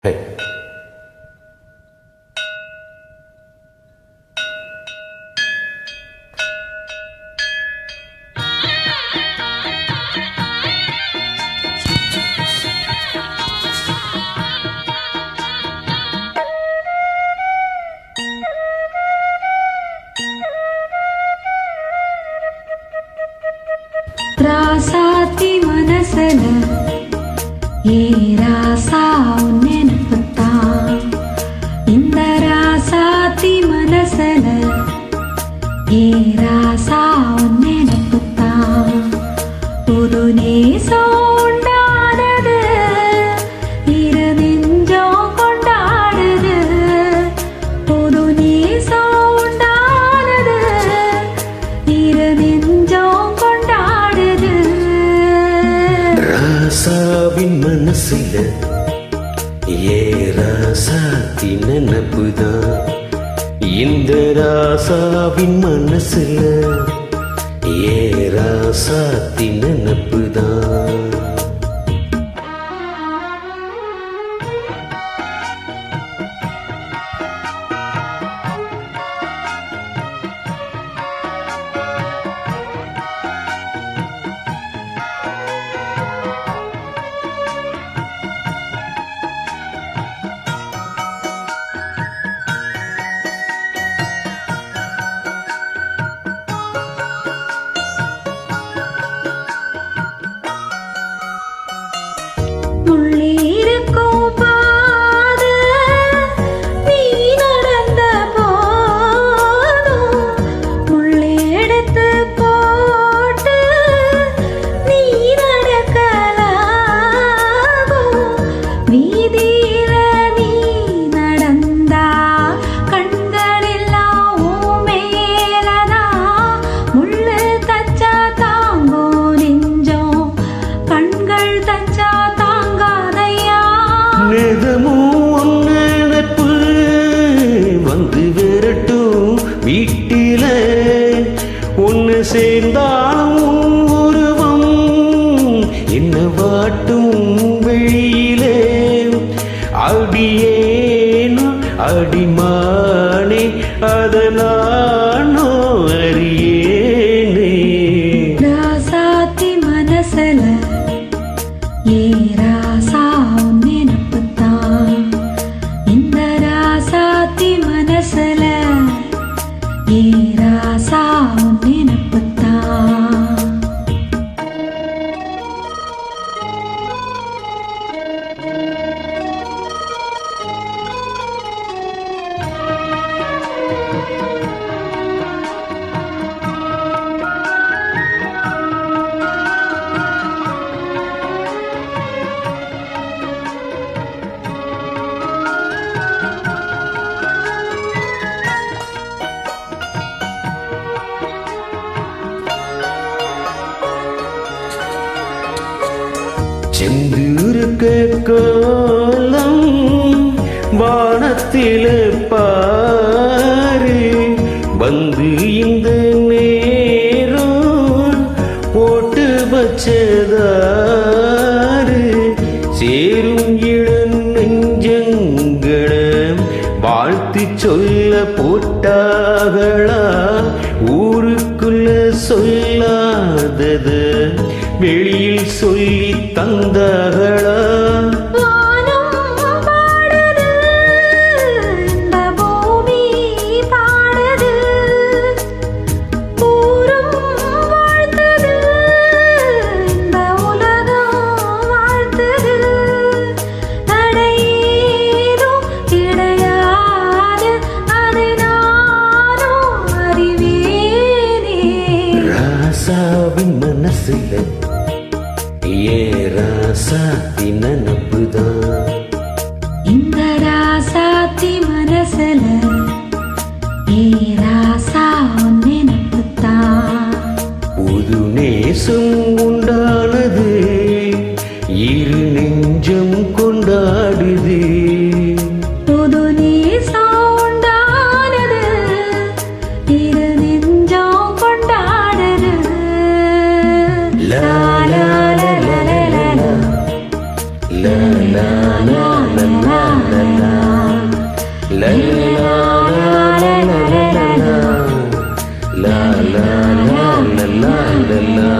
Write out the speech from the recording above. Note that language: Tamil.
Hey. ராசாத்தி மனசுல ஏ ராசா நினைப்புத்தான். இந்த ராசாத்தி மனசுல ஏ ராசா நினைப்புத்தான். புது நேசம் உண்டானது, இரு நெஞ்சம் கொண்டாடுது. புது நேசம் உண்டானது, இரு நெஞ்சம் கொண்டாடுது. ராசாவின் மனசுல ஏ ராசாத்தி நினப்புதான். இந்த ராசாவின் மனசுல ஏ ராசாத்தி நினப்புதான். வீட்டில ஒன்னு சேர்ந்தாலும் உருவம் என்ன வாட்டும் வெளியிலே. அடியேனோ அடிமானே அதனானோ அறியேனே. ராசாத்தி மனசுல ஏ ராசா நினைப்புத்தான். இந்த ராசாத்தி மனசுல ஏ ராசா நினைப்புத்தான். செந்திருக்க கோலம் வானத்தில பாரு, வந்து இந்த நேரம் போட்டு வச்சதாரு. சேரும் இளம் நெஞ்சங்களம் வாழ்த்து சொல்ல போட்டாகளா, ஊருக்குள்ள சொல்லாதது வெளியில் சொல்லி தந்தாகளா. ராசாவின் மனசுல ஏ ராசாத்தி நினப்புதான். இந்த ராசாத்தி மனசுல ஏ ராசா நினைப்புத்தான். புது நேசம் உண்டானது, இரு நெஞ்சம் கொண்டாடுது. புது நேசம் உண்டானது, இரு நெஞ்சம் கொண்டாடுது. லா லா லா லா லா லா. லா லா லா லா லா லா. லா லா லா லா லா லா லா. லா லா லா லா லா லா.